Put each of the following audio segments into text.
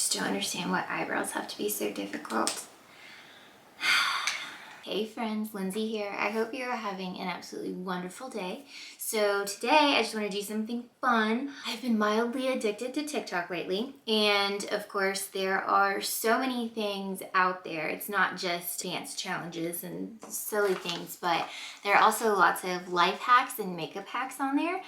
just don't understand why eyebrows have to be so difficult. Hey friends, Lynsey here. I hope you're having an absolutely wonderful day. So today I just want to do something fun. I've been mildly addicted to TikTok lately, and of course there are so many things out there. It's not just dance challenges and silly things, but there are also lots of life hacks and makeup hacks on there.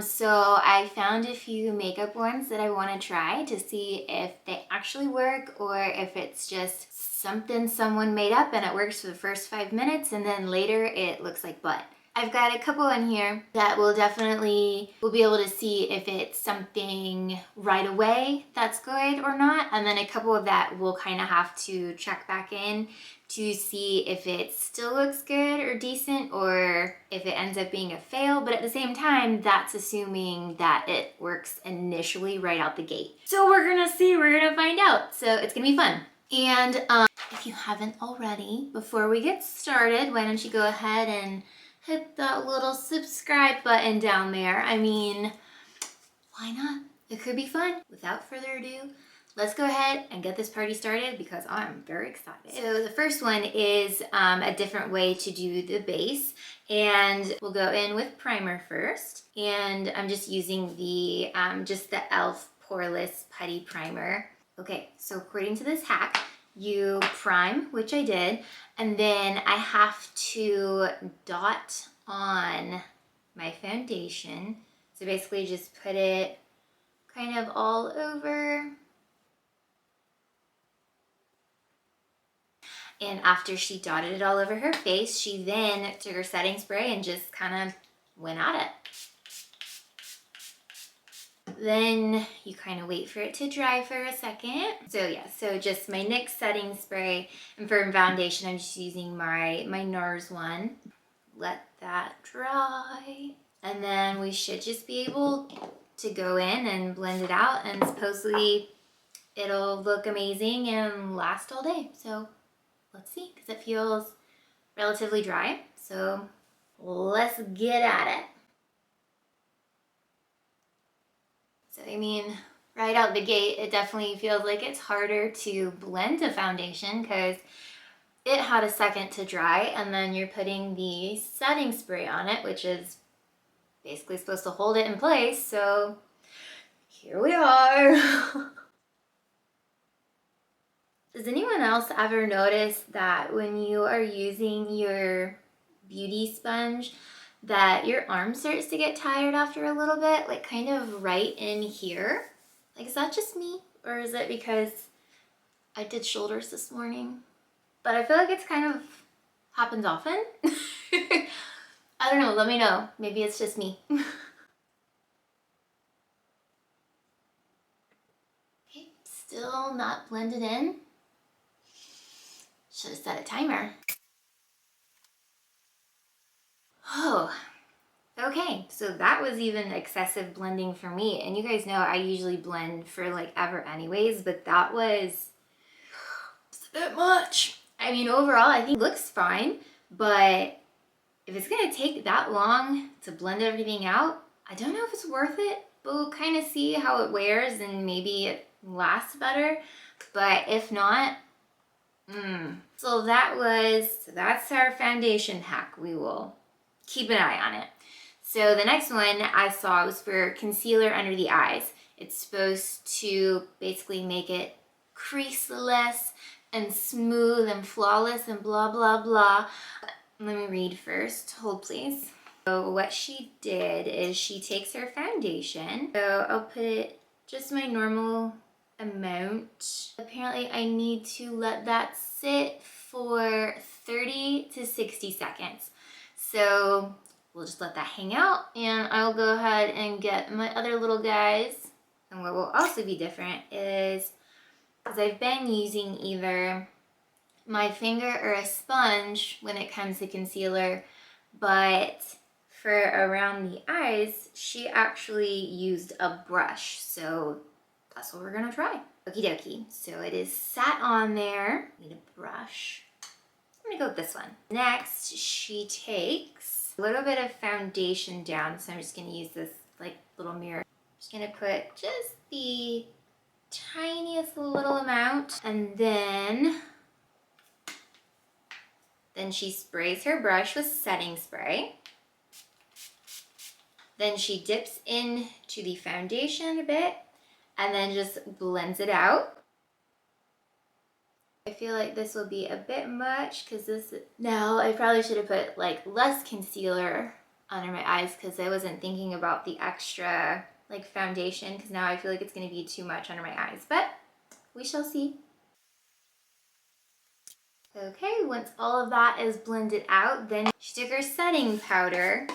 So I found a few makeup ones that I want to try to see if they actually work or if it's just something someone made up and it works for the first 5 minutes and then later it looks like butt. I've got a couple in here that we'll be able to see if it's something right away that's good or not, and then a couple of that we'll kind of have to check back in to see if it still looks good or decent or if it ends up being a fail. But at the same time, that's assuming that it works initially right out the gate. So we're gonna see, we're gonna find out. So it's gonna be fun. And if you haven't already, before we get started, why don't you go ahead and hit that little subscribe button down there. I mean, why not? It could be fun. Without further ado, let's go ahead and get this party started because I'm very excited. So the first one is a different way to do the base, and we'll go in with primer first. And I'm just using the just the e.l.f. Poreless Putty Primer. Okay, so according to this hack, you prime, which I did, and then I have to dot on my foundation. So basically just put it kind of all over. And after she dotted it all over her face, she then took her setting spray and just kind of went at it. Then you kind of wait for it to dry for a second. So yeah, so just my NYX setting spray, and for foundation, I'm just using my NARS one. Let that dry. And then we should just be able to go in and blend it out, and supposedly it'll look amazing and last all day. So let's see, because it feels relatively dry. So let's get at it. So I mean, right out the gate, it definitely feels like it's harder to blend a foundation because it had a second to dry, and then you're putting the setting spray on it, which is basically supposed to hold it in place. So here we are. Does anyone else ever notice that when you are using your beauty sponge that your arm starts to get tired after a little bit, like kind of right in here? Like, is that just me, or is it because I did shoulders this morning? But I feel like it's kind of happens often. I don't know, let me know. Maybe it's just me. Okay, still not blended in. Should have set a timer. Oh, okay, so that was even excessive blending for me. And you guys know I usually blend for like ever anyways, but that was a bit much. I mean, overall, I think it looks fine, but if it's gonna take that long to blend everything out, I don't know if it's worth it, but we'll kind of see how it wears and maybe it lasts better. But if not, So that's our foundation hack. We will keep an eye on it. So the next one I saw was for concealer under the eyes. It's supposed to basically make it creaseless and smooth and flawless and blah, blah, blah. Let me read first. Hold, please. So what she did is she takes her foundation. So I'll put just my normal amount. Apparently I need to let that sit for 30 to 60 seconds. So we'll just let that hang out, and I'll go ahead and get my other little guys. And what will also be different is, because I've been using either my finger or a sponge when it comes to concealer, but for around the eyes, she actually used a brush. So that's what we're gonna try. Okie dokie. So it is sat on there. Need a brush. I'm gonna go with this one. Next, she takes a little bit of foundation down. So I'm just gonna use this like little mirror. Just gonna put just the tiniest little amount, and then she sprays her brush with setting spray. Then she dips into the foundation a bit and then just blends it out. I feel like this will be a bit much because now I probably should have put like less concealer under my eyes because I wasn't thinking about the extra like foundation, because now I feel like it's going to be too much under my eyes, but we shall see. Okay, once all of that is blended out, then she took her setting powder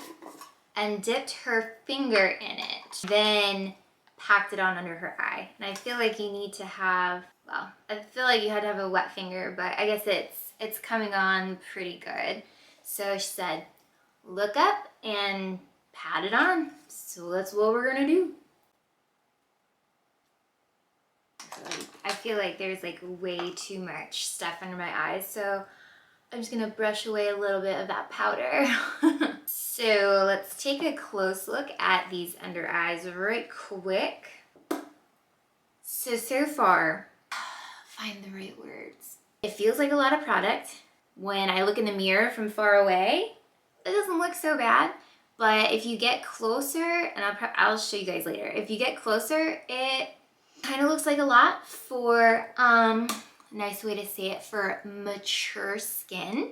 and dipped her finger in it, then packed it on under her eye. And I feel like you need to have, well, I feel like you had to have a wet finger, but I guess it's coming on pretty good. So she said, look up and pat it on. So that's what we're gonna do. I feel like there's like way too much stuff under my eyes, so I'm just gonna brush away a little bit of that powder. So let's take a close look at these under eyes right quick. So far, find the right words. It feels like a lot of product. When I look in the mirror from far away, it doesn't look so bad. But if you get closer, and I'll show you guys later, if you get closer, it kind of looks like a lot for, a nice way to say it, for mature skin.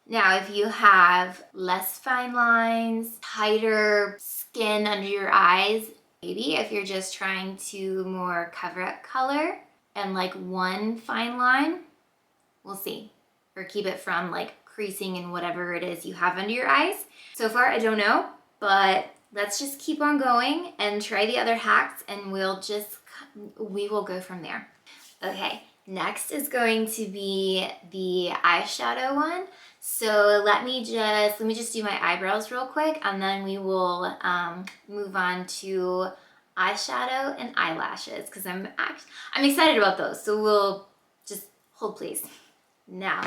Now, if you have less fine lines, tighter skin under your eyes, maybe if you're just trying to more cover up color and like one fine line, we'll see. Or keep it from like creasing and whatever it is you have under your eyes. So far, I don't know, but let's just keep on going and try the other hacks, and we will go from there. Okay, next is going to be the eyeshadow one. So let me just do my eyebrows real quick, and then we will move on to eyeshadow and eyelashes, because I'm excited about those. So we'll just hold please. Now,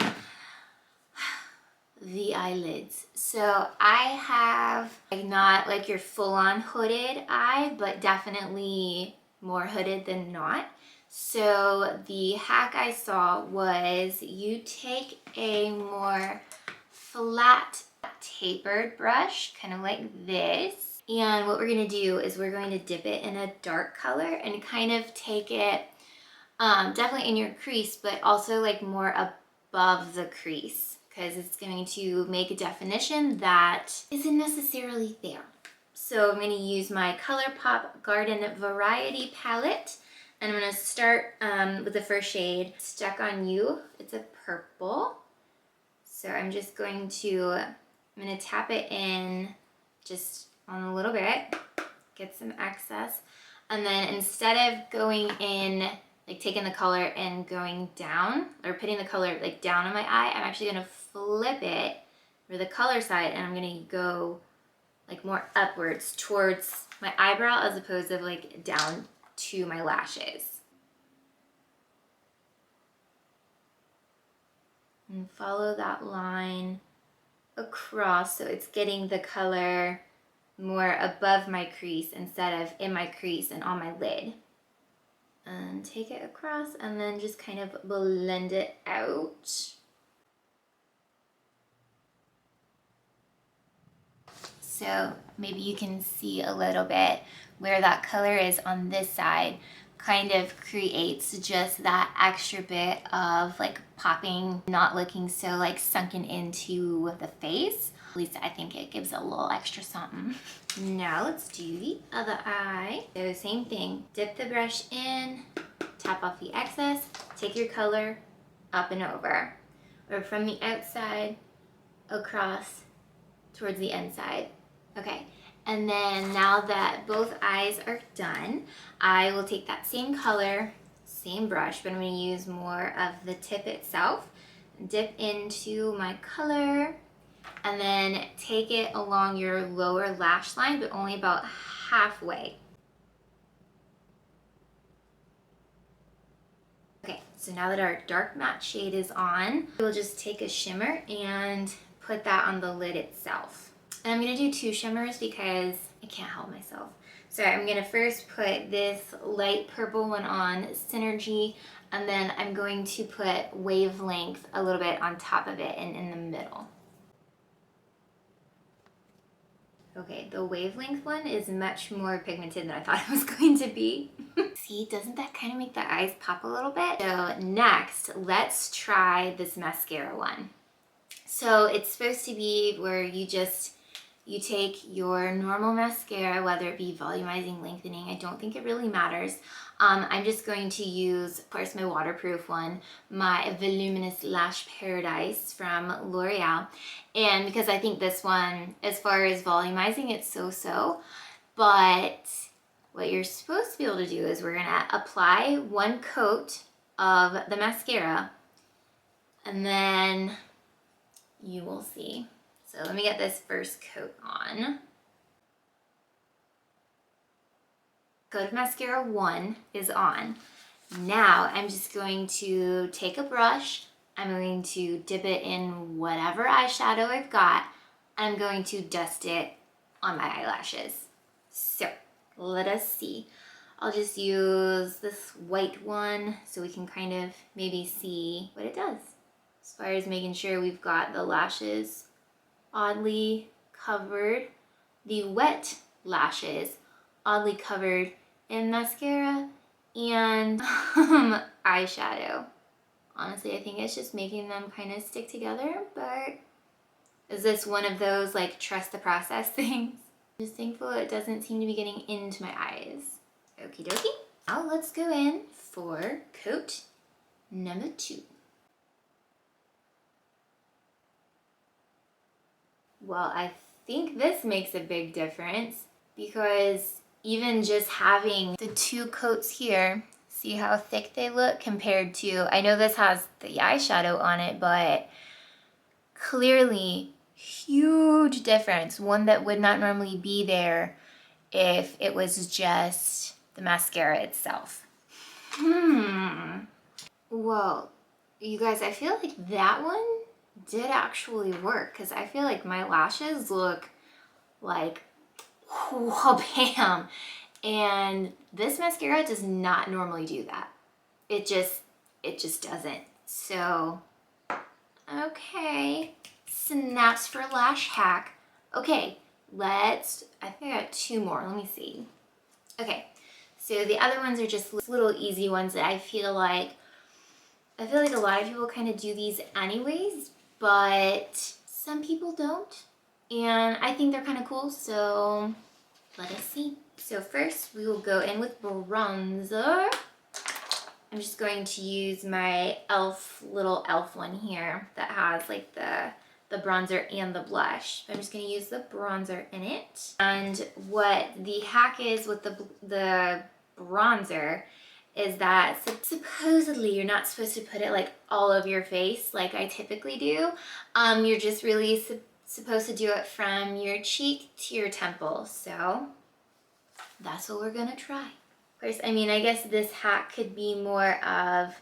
the eyelids. So I have like not like your full-on hooded eye, but definitely more hooded than not. So the hack I saw was you take a more flat tapered brush, kind of like this. And what we're gonna do is we're going to dip it in a dark color and kind of take it definitely in your crease, but also like more above the crease, because it's going to make a definition that isn't necessarily there. So I'm going to use my ColourPop Garden Variety palette, and I'm going to start with the first shade, Stuck on You. It's a purple. So I'm just going to, tap it in just on a little bit, get some excess. And then instead of going in, like taking the color and going down, or putting the color like down on my eye, I'm actually gonna flip it for the color side, and I'm gonna go like more upwards towards my eyebrow as opposed to like down to my lashes. And follow that line across so it's getting the color more above my crease instead of in my crease and on my lid. And take it across and then just kind of blend it out. So maybe you can see a little bit where that color is on this side, kind of creates just that extra bit of like popping, not looking so like sunken into the face. At least I think it gives a little extra something. Now let's do the other eye. So same thing, dip the brush in, tap off the excess, take your color up and over, or from the outside across towards the inside. Okay, and then now that both eyes are done, I will take that same color, same brush, but I'm going to use more of the tip itself, dip into my color, and then take it along your lower lash line, but only about halfway. Okay, so now that our dark matte shade is on, we'll just take a shimmer and put that on the lid itself. And I'm gonna do two shimmers because I can't help myself. So I'm gonna first put this light purple one on, Synergy, and then I'm going to put Wavelength a little bit on top of it and in the middle. Okay, the Wavelength one is much more pigmented than I thought it was going to be. See, doesn't that kind of make the eyes pop a little bit? So next, let's try this mascara one. So it's supposed to be where you take your normal mascara, whether it be volumizing, lengthening, I don't think it really matters. I'm just going to use, of course, my waterproof one, my Voluminous Lash Paradise from L'Oreal. And because I think this one, as far as volumizing, it's so-so. But what you're supposed to be able to do is we're gonna apply one coat of the mascara, and then you will see. So let me get this first coat on. Coat of mascara 1 is on. Now I'm just going to take a brush. I'm going to dip it in whatever eyeshadow I've got. I'm going to dust it on my eyelashes. So let us see. I'll just use this white one so we can kind of maybe see what it does. As far as making sure we've got the lashes oddly covered, the wet lashes oddly covered in mascara and eyeshadow. Honestly, I think it's just making them kind of stick together, but is this one of those like trust the process things? I'm just thankful it doesn't seem to be getting into my eyes. Okie dokie. Now let's go in for coat number 2. Well, I think this makes a big difference because even just having the 2 coats here, see how thick they look compared to, I know this has the eyeshadow on it, but clearly huge difference. One that would not normally be there if it was just the mascara itself. Well, you guys, I feel like that one did actually work because I feel like my lashes look like whoa, bam, and this mascara does not normally do that. It just doesn't. So okay, snaps for lash hack. Okay, I think I got 2 more. Let me see. Okay, so the other ones are just little easy ones that I feel like a lot of people kind of do these anyways, but some people don't. And I think they're kind of cool, so let us see. So first we will go in with bronzer. I'm just going to use my little e.l.f. one here that has like the bronzer and the blush. I'm just going to use the bronzer in it. And what the hack is with the bronzer is that supposedly you're not supposed to put it like all over your face like I typically do. You're just really supposed to do it from your cheek to your temple. So that's what we're gonna try. Of course, I mean, I guess this hack could be more of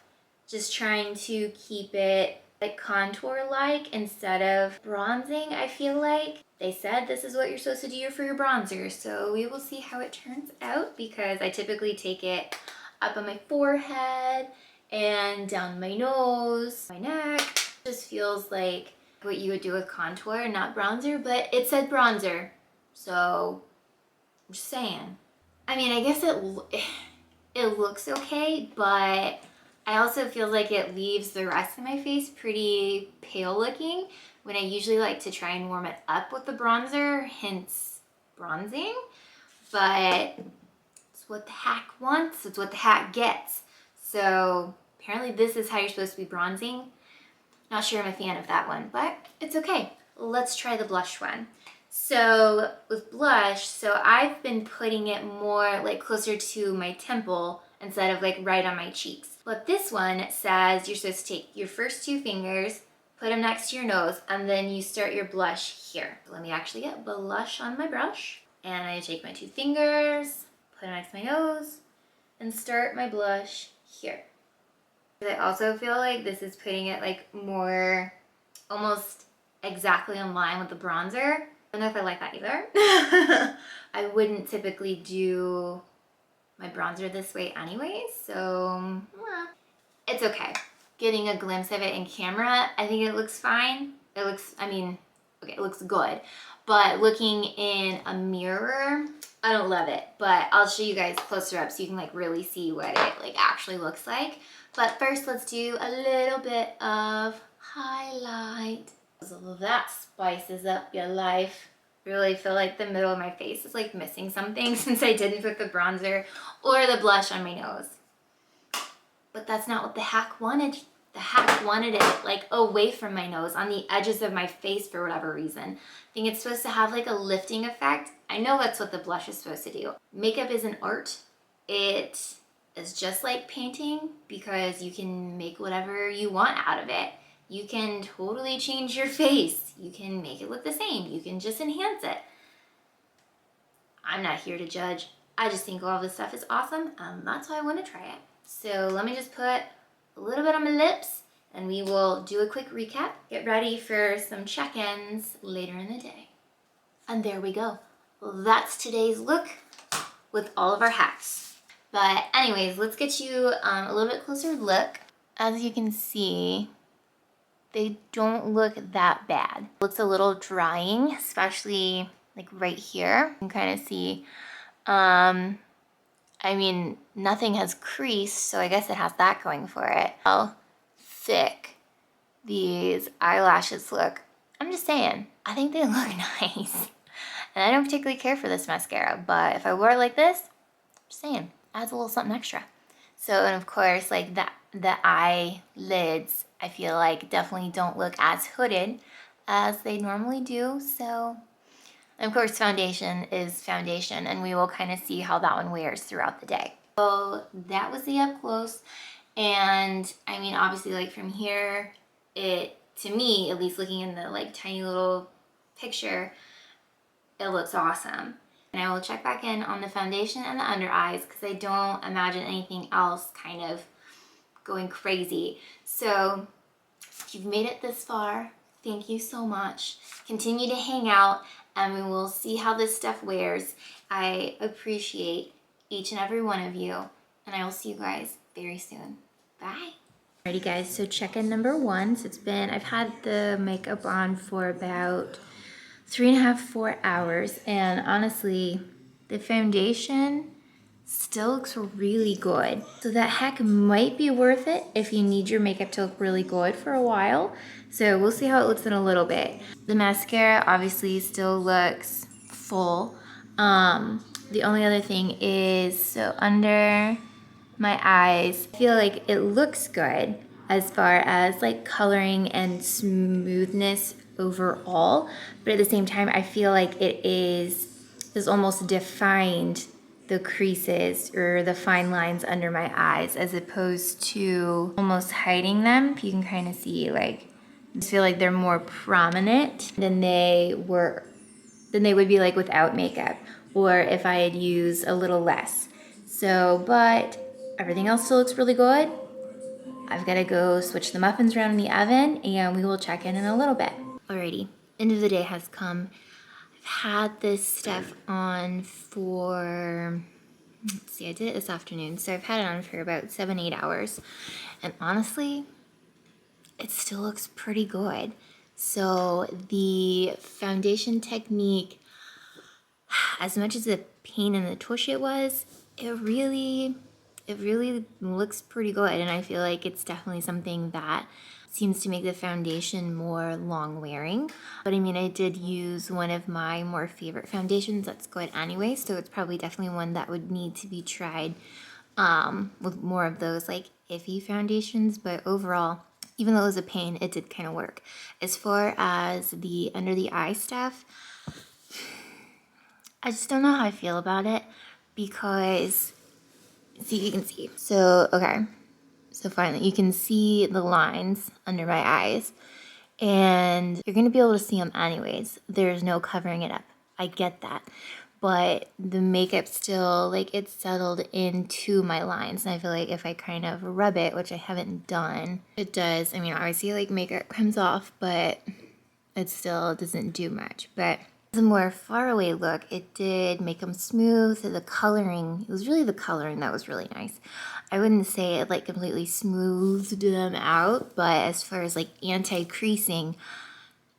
just trying to keep it like contour-like instead of bronzing, I feel like. They said this is what you're supposed to do for your bronzer, so we will see how it turns out because I typically take it up on my forehead and down my nose, my neck. It just feels like what you would do with contour, not bronzer, but it said bronzer, so I'm just saying. I mean, I guess it looks okay, but I also feel like it leaves the rest of my face pretty pale looking when I usually like to try and warm it up with the bronzer, hence bronzing, but it's what the hack wants, it's what the hack gets. So apparently this is how you're supposed to be bronzing. Not sure I'm a fan of that one, but it's okay. Let's try the blush one. So with blush, so I've been putting it more like closer to my temple instead of like right on my cheeks. But this one says you're supposed to take your first 2 fingers, put them next to your nose, and then you start your blush here. So let me actually get blush on my brush. And I take my 2 fingers, put it next to my nose, and start my blush here. I also feel like this is putting it like more almost exactly in line with the bronzer I don't know if I like that either. I wouldn't typically do my bronzer this way anyways, so it's okay. Getting a glimpse of it in camera, I think it looks fine. It looks, I mean, okay, it looks good. But looking in a mirror, I don't love it. But I'll show you guys closer up so you can like really see what it like actually looks like. But first, let's do a little bit of highlight. So that spices up your life. Really feel like the middle of my face is like missing something since I didn't put the bronzer or the blush on my nose. But that's not what the hack wanted. The hack wanted it like away from my nose, on the edges of my face for whatever reason. I think it's supposed to have like a lifting effect. I know that's what the blush is supposed to do. Makeup is an art. It is just like painting because you can make whatever you want out of it. You can totally change your face. You can make it look the same. You can just enhance it. I'm not here to judge. I just think all this stuff is awesome, and that's why I want to try it. So let me just put a little bit on my lips and we will do a quick recap. Get ready for some check-ins later in the day. And there we go. Well, that's today's look with all of our hacks. But anyways, let's get you a little bit closer look. As you can see, they don't look that bad. It looks a little drying, especially like right here. You can kind of see, I mean, nothing has creased, so I guess it has that going for it. How thick these eyelashes look. I'm just saying, I think they look nice. And I don't particularly care for this mascara, but if I wore it like this, I'm just saying, adds a little something extra. So, and of course, like the eyelids, I feel like definitely don't look as hooded as they normally do, so. And of course, foundation is foundation, and we will kind of see how that one wears throughout the day. So that was the up close. And I mean, obviously like from here, it, to me, at least looking in the like tiny little picture, it looks awesome. And I will check back in on the foundation and the under eyes because I don't imagine anything else kind of going crazy. So if you've made it this far, thank you so much. Continue to hang out and we will see how this stuff wears. I appreciate each and every one of you, and I will see you guys very soon. Bye. Alrighty guys, so check-in number 1. So I've had the makeup on for about 3.5, 4 hours, and honestly, the foundation still looks really good. So that hack might be worth it if you need your makeup to look really good for a while. So we'll see how it looks in a little bit. The mascara obviously still looks full. The only other thing is, so under my eyes, I feel like it looks good as far as like coloring and smoothness overall, but at the same time I feel like it is almost defined the creases or the fine lines under my eyes as opposed to almost hiding them. You can kind of see, like, I just feel like they're more prominent than they would be like without makeup, or if I had used a little less. So, but everything else still looks really good. I've got to go switch the muffins around in the oven and we will check in a little bit. Alrighty, end of the day has come. I've had this stuff on for, let's see, I did it this afternoon. So I've had it on for about 7-8 hours. And honestly, it still looks pretty good. So the foundation technique, as much as the pain in the tush it was, it really looks pretty good. And I feel like it's definitely something that seems to make the foundation more long wearing. But I mean, I did use one of my more favorite foundations that's good anyway, so it's probably definitely one that would need to be tried with more of those like iffy foundations. But overall, even though it was a pain, it did kind of work. As far as the under the eye stuff, I just don't know how I feel about it because, see, you can see. So, okay. So finally, you can see the lines under my eyes, and you're going to be able to see them anyways. There's no covering it up. I get that. But the makeup still, like, it's settled into my lines. And I feel like if I kind of rub it, which I haven't done, it does. I mean, obviously, like, makeup comes off, but it still doesn't do much. But The more faraway look, it did make them smooth. The coloring, it was really the coloring that was really nice. I wouldn't say it like completely smoothed them out, but as far as like anti-creasing,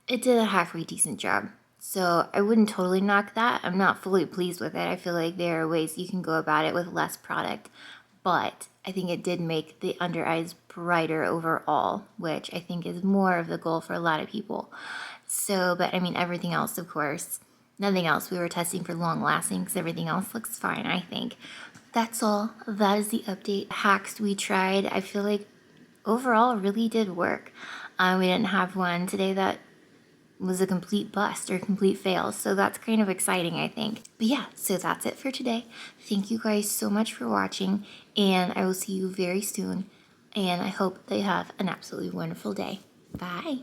it did a halfway decent job. So I wouldn't totally knock that. I'm not fully pleased with it. I feel like there are ways you can go about it with less product, but I think it did make the under eyes brighter overall, which I think is more of the goal for a lot of people. So, but I mean, everything else, of course, nothing else. We were testing for long lasting because everything else looks fine, I think. That's all. That is the update. Hacks we tried, I feel like overall really did work. We didn't have one today that was a complete bust or complete fail. So that's kind of exciting, I think. But yeah, so that's it for today. Thank you guys so much for watching, and I will see you very soon. And I hope that you have an absolutely wonderful day. Bye.